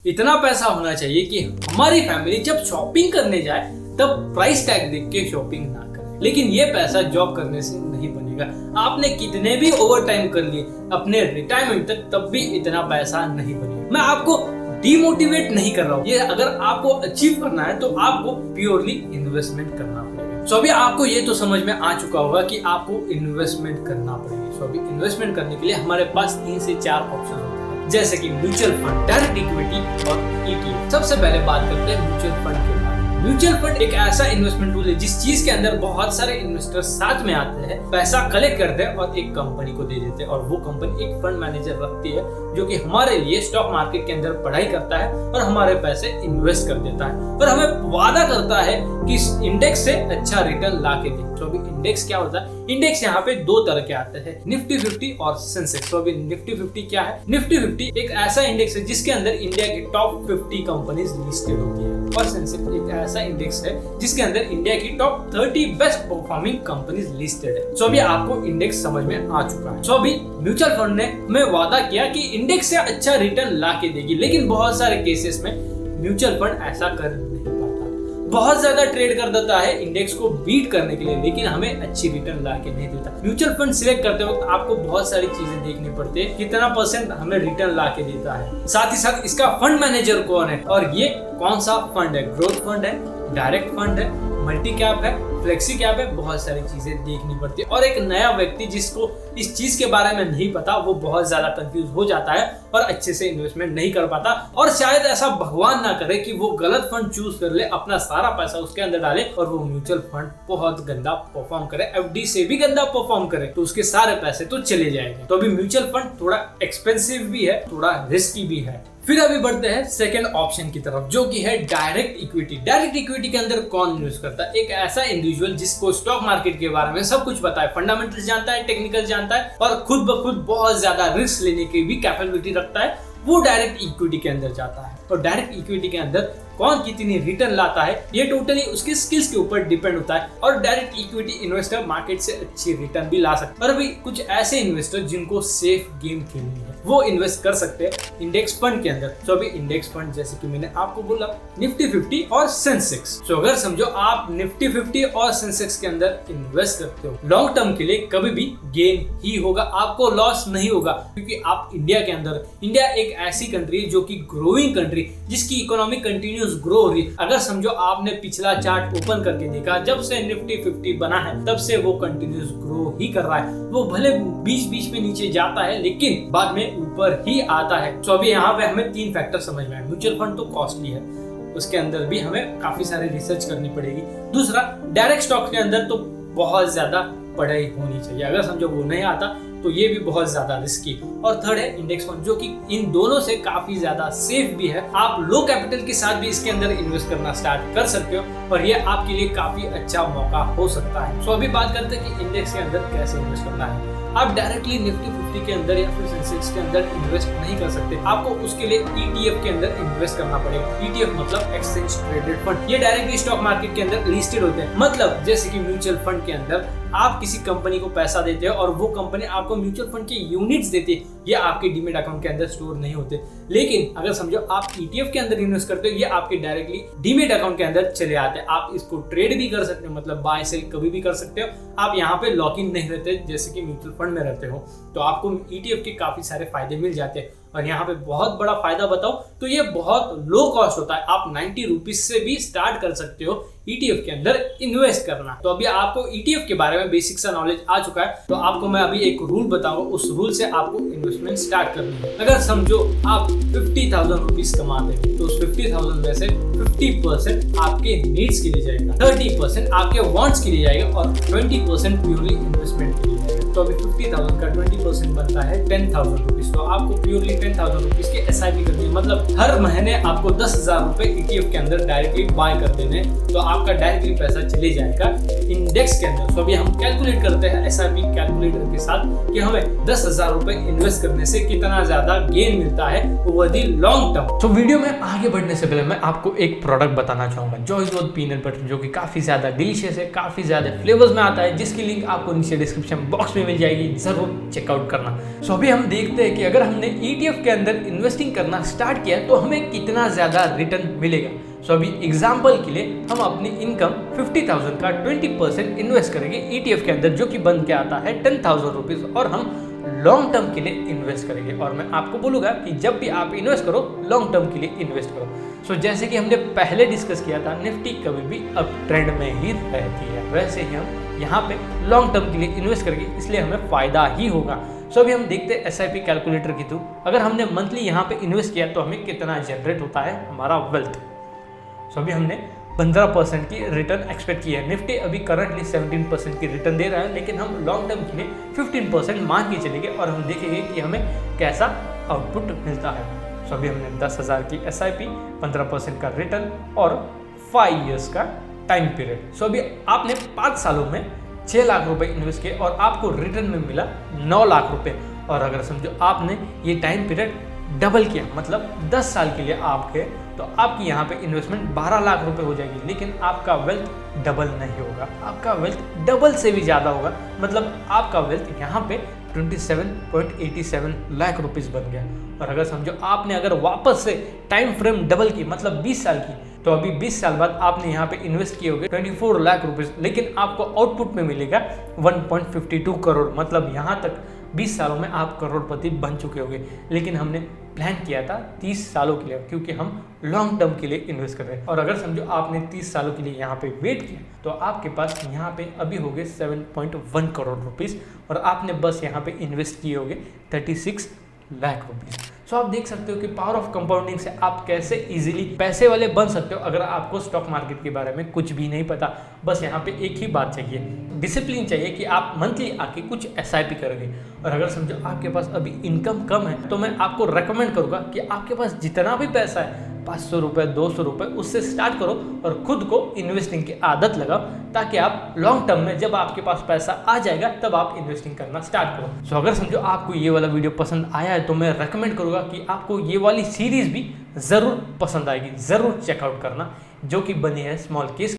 इतना पैसा होना चाहिए कि हमारी फैमिली जब शॉपिंग करने जाए तब प्राइस टैग देख के शॉपिंग ना करे। लेकिन ये पैसा जॉब करने से नहीं बनेगा। आपने कितने भी ओवर टाइम कर लिए अपने रिटायरमेंट तक, तब भी इतना पैसा नहीं बनेगा। मैं आपको डिमोटिवेट नहीं कर रहा हूँ। ये अगर आपको अचीव करना है तो आपको प्योरली इन्वेस्टमेंट करना पड़ेगा। सो अभी आपको ये तो समझ में आ चुका होगा कि आपको इन्वेस्टमेंट करना पड़ेगा। सो अभी इन्वेस्टमेंट करने के लिए हमारे पास 3 से 4 ऑप्शन होते हैं, जैसे कि म्यूचुअल फंड, डायरेक्ट इक्विटी और ईटीएफ। सबसे पहले बात करते हैं म्यूचुअल फंड के बारे में। म्यूचुअल फंड एक ऐसा इन्वेस्टमेंट टूल है जिस चीज के अंदर बहुत सारे इन्वेस्टर्स साथ में आते हैं, पैसा कलेक्ट करते हैं और एक कंपनी को दे देते हैं, और वो कंपनी एक फंड मैनेजर रखती है जो कि हमारे लिए स्टॉक मार्केट के अंदर पढ़ाई करता है और हमारे पैसे इन्वेस्ट कर देता है और हमें वादा करता है कि इस इंडेक्स से अच्छा रिटर्न ला के दे। तो अभी इंडेक्स क्या होता है? इंडेक्स यहाँ पे 2 तरह के आते हैं, निफ्टी 50 और सेंसेक्स। तो अभी निफ्टी 50 क्या है? निफ्टी 50 एक ऐसा इंडेक्स है जिसके अंदर इंडिया की टॉप 50 कंपनीज लिस्टेड होती है, और सेंसेक्स एक ऐसा इंडेक्स है जिसके अंदर इंडिया की top 30 best performing companies listed है। सो अभी आपको इंडेक्स समझ में आ चुका है। सो अभी म्यूचुअल फंड ने हमें वादा किया कि इंडेक्स से अच्छा रिटर्न ला के देगी, लेकिन बहुत सारे केसेस में म्यूचुअल फंड ऐसा कर नहीं पाता। बहुत ज्यादा ट्रेड कर देता है इंडेक्स को बीट करने के लिए, लेकिन हमें अच्छी रिटर्न ला के नहीं देता। म्यूचुअल फंड सिलेक्ट करते वक्त आपको बहुत सारी चीजें देखनी पड़ती है, कितना % हमें रिटर्न ला के देता है, साथ ही साथ इसका फंड मैनेजर कौन है और ये कौन सा फंड है, ग्रोथ फंड है, डायरेक्ट फंड है, मल्टी कैप है, फ्लेक्सी कैप है। बहुत सारी चीजें देखनी पड़ती है, और एक नया व्यक्ति जिसको इस चीज के बारे में नहीं पता वो बहुत ज्यादा कंफ्यूज हो जाता है और अच्छे से इन्वेस्टमेंट नहीं कर पाता, और शायद ऐसा भगवान ना करे कि वो गलत फंड चूज कर ले, अपना सारा पैसा उसके अंदर डाले और वो म्यूचुअल फंड बहुत गंदा परफॉर्म करे, एफडी से भी गंदा परफॉर्म करे, तो उसके सारे पैसे तो चले जाएंगे। तो अभी म्यूचुअल फंड थोड़ा एक्सपेंसिव भी है, थोड़ा रिस्की भी है। फिर अभी बढ़ते हैं सेकंड ऑप्शन की तरफ, जो कि है डायरेक्ट इक्विटी। डायरेक्ट इक्विटी के अंदर कौन इन्वेस्ट करता है? एक ऐसा इंडिविजुअल जिसको स्टॉक मार्केट के बारे में सब कुछ पता है, फंडामेंटल्स जानता है, टेक्निकल जानता है और खुद ब खुद बहुत ज्यादा रिस्क लेने की भी कैपेबिलिटी रखता है, वो डायरेक्ट इक्विटी के अंदर जाता है। और डायरेक्ट इक्विटी के अंदर कौन कितनी रिटर्न लाता है ये टोटली उसकी स्किल्स के ऊपर डिपेंड होता है, और डायरेक्ट इक्विटी इन्वेस्टर मार्केट से अच्छी रिटर्न भी ला सकता है। और अभी कुछ ऐसे इन्वेस्टर जिनको सेफ गेम खेलनी है वो इन्वेस्ट कर सकते हैं इंडेक्स फंड के अंदर। तो अभी इंडेक्स फंड जैसे कि मैंने आपको बोला निफ्टी 50 और सेंसेक्स। तो अगर समझो आप निफ्टी 50 और सेंसेक्स के अंदर इन्वेस्ट करते हो, लॉन्ग टर्म के लिए कभी भी गेन ही होगा, आपको लॉस नहीं होगा, क्योंकि आप इंडिया के अंदर, इंडिया एक ऐसी कंट्री जो कि ग्रोइंग कंट्री, जिसकी इकोनॉमी कंटिन्यूस ग्रो हो रही है। अगर समझो आपने पिछला चार्ट ओपन करके देखा, जब से निफ्टी 50 बना है तब से वो कंटिन्यूस ग्रो ही कर रहा है। वो भले बीच बीच में नीचे जाता है लेकिन बाद में ऊपर ही आता है। तो अभी यहाँ पे हमें 3 फैक्टर समझ में आए। म्यूचुअल फंड तो कॉस्टली है, उसके अंदर भी हमें काफी सारे रिसर्च करनी पड़ेगी। दूसरा, डायरेक्ट स्टॉक के अंदर तो बहुत ज्यादा पढ़ाई होनी चाहिए, अगर समझो वो नहीं आता तो ये भी बहुत ज्यादा रिस्की। और थर्ड है इंडेक्स फंड, जो कि इन दोनों से काफी ज्यादा सेफ भी है। आप लो कैपिटल के साथ भी इसके अंदर इन्वेस्ट करना स्टार्ट कर सकते हो और ये आपके लिए काफी अच्छा मौका हो सकता है। सो अभी बात करते हैं कि इंडेक्स के अंदर कैसे इन्वेस्ट करना है। आप डायरेक्टली निफ्टी 50 के अंदर या फिर सेंसेक्स के अंदर इन्वेस्ट नहीं कर सकते, आपको उसके लिए ETF के अंदर इन्वेस्ट करना पड़ेगा। ETF मतलब एक्सचेंज ट्रेडेड फंड। ये डायरेक्टली स्टॉक मार्केट के अंदर लिस्टेड होते हैं। मतलब जैसे कि म्यूचुअल फंड के अंदर आप किसी कंपनी को पैसा देते हो और वो कंपनी आपको म्यूचुअल फंड के यूनिट्स देती है, ये आपके डीमेट अकाउंट के अंदर स्टोर नहीं होते। लेकिन अगर समझो आप ETF के अंदर इन्वेस्ट करते हो, ये आपके डायरेक्टली डीमेट अकाउंट के अंदर चले आते हैं। आप इसको ट्रेड भी कर सकते हो, मतलब बाय सेल कभी भी कर सकते हो। आप यहाँ पे लॉक इन नहीं रहते जैसे कि म्यूचुअल फंड में रहते हो, तो आपको ETF के काफी सारे फायदे मिल जाते हैं। और यहाँ पे बहुत बड़ा फायदा बताओ तो ये बहुत लो कॉस्ट होता है। आप 90 रुपीज से भी स्टार्ट कर सकते हो ETF के अंदर इन्वेस्ट करना। तो अभी आपको ETF के बारे में बेसिक सा नॉलेज आ चुका है, तो आपको मैं अभी एक रूल बताऊंगा, उस रूल से आपको इन्वेस्टमेंट स्टार्ट करनी है। अगर समझो आप 50,000 रुपीज कमाते हैं तो उस 50,000 में से 50% आपके नीड्स के लिए जाएगा, 30% आपके वांट्स के लिए जाएगा और 20% प्योरली इन्वेस्टमेंट के लिए जाएगा। तो अभी 50,000 का 20% बनता है 10,000 रुपीज। तो आपको प्योरली 10,000 रुपीज की SIP करनी है, मतलब हर महीने आपको 10,000 रुपए ETF के अंदर डायरेक्टली बाय कर देने, तो आपका डायरेक्टली पैसा चले जाएगा इंडेक्स के अंदर। तो अभी हम कैलकुलेट करते हैं SIP कैलकुलेटर के साथ कि हमें 10,000 रुपए इन्वेस्ट करने से कितना ज्यादा गेन मिलता है ओवर दी लॉन्ग टर्म। तो वीडियो में आगे बढ़ने से पहले मैं आपको एक प्रोडक्ट बताना चाहूंगा, जॉयस ग्रोथ पीनट बटर, जो कि काफी ज्यादा डिलीशियस है, काफी ज्यादा फ्लेवर्स में आता है, जिसकी लिंक आपको नीचे डिस्क्रिप्शन बॉक्स में मिल जाएगी, जरूर चेकआउट करना। सो अभी हम देखते हैं कि अगर हमने ETF के अंदर इन्वेस्टिंग करना स्टार्ट किया तो हमें कितना ज़्यादा रिटर्न मिलेगा। सो अभी एग्जाम्पल के लिए हम अपनी इनकम 50,000 का 20% इन्वेस्ट करेंगे ETF के अंदर, जो कि बन के आता है 10,000 रुपीज़, और हम लॉन्ग टर्म के लिए इन्वेस्ट करेंगे। और मैं आपको बोलूँगा कि जब भी आप इन्वेस्ट करो, लॉन्ग टर्म के लिए इन्वेस्ट करो। सो जैसे कि हमने पहले डिस्कस किया था, निफ्टी कभी भी अप ट्रेंड में ही रहती है, वैसे ही हम यहाँ पे लॉन्ग टर्म के लिए इन्वेस्ट करेंगे, इसलिए हमें फ़ायदा ही होगा। सो अभी हम देखते हैं SIP कैलकुलेटर के थ्रू अगर हमने मंथली यहाँ पे इन्वेस्ट किया तो हमें कितना जनरेट होता है हमारा वेल्थ। सो अभी हमने 15% की रिटर्न एक्सपेक्ट की है। निफ्टी अभी करंटली 17% की रिटर्न दे रहा है, लेकिन हम लॉन्ग टर्म के लिए 15% मान के चलेंगे और हम देखेंगे कि हमें कैसा आउटपुट मिलता है। सो अभी हमने 10,000 की SIP, 15% का रिटर्न और 5 इयर्स का टाइम पीरियड। सो अभी आपने 5 सालों में 6 लाख रुपए इन्वेस्ट किए और आपको रिटर्न में मिला 9 लाख रुपए। और अगर समझो आपने ये टाइम पीरियड डबल किया, मतलब 10 साल के लिए आपके, तो आपकी यहाँ पे इन्वेस्टमेंट 12 लाख रुपए हो जाएगी, लेकिन आपका वेल्थ डबल नहीं होगा, आपका वेल्थ डबल से भी ज़्यादा होगा। मतलब आपका वेल्थ यहाँ पे 27.87 लाख रुपीज़ बन गया। और अगर समझो आपने अगर वापस से टाइम फ्रेम डबल की, मतलब 20 साल की, तो अभी 20 साल बाद आपने यहाँ पे इन्वेस्ट किए होंगे 24 लाख रुपीज़, लेकिन आपको आउटपुट में मिलेगा 1.52 करोड़। मतलब यहाँ तक 20 सालों में आप करोड़पति बन चुके होंगे। लेकिन हमने प्लान किया था 30 सालों के लिए, क्योंकि हम लॉन्ग टर्म के लिए इन्वेस्ट कर रहे हैं। और अगर समझो आपने 30 सालों के लिए यहाँ पे वेट किया तो आपके पास यहाँ पे अभी हो गए 7.1 करोड़ रुपीज़, और आपने बस यहाँ पे इन्वेस्ट किए होंगे 36 लाख रुपीज़। सो आप देख सकते हो कि पावर ऑफ कंपाउंडिंग से आप कैसे इजीली पैसे वाले बन सकते हो अगर आपको स्टॉक मार्केट के बारे में कुछ भी नहीं पता। बस यहाँ पे एक ही बात चाहिए, डिसिप्लिन चाहिए कि आप मंथली आके कुछ SIP करोगे। और अगर समझो आपके पास अभी इनकम कम है तो मैं आपको रेकमेंड करूँगा कि आपके पास जितना भी पैसा है, 500 रुपये, 200 रुपये, उससे स्टार्ट करो और खुद को इन्वेस्टिंग की आदत लगाओ, ताकि आप लॉन्ग टर्म में जब आपके पास पैसा आ जाएगा तब आप इन्वेस्टिंग करना स्टार्ट करो। सो अगर समझो आपको ये वाला वीडियो पसंद आया है तो मैं रेकमेंड करूँगा कि आपको ये वाली सीरीज़ भी ज़रूर पसंद आएगी, ज़रूर चेकआउट करना, जो कि बनी है स्मॉल केस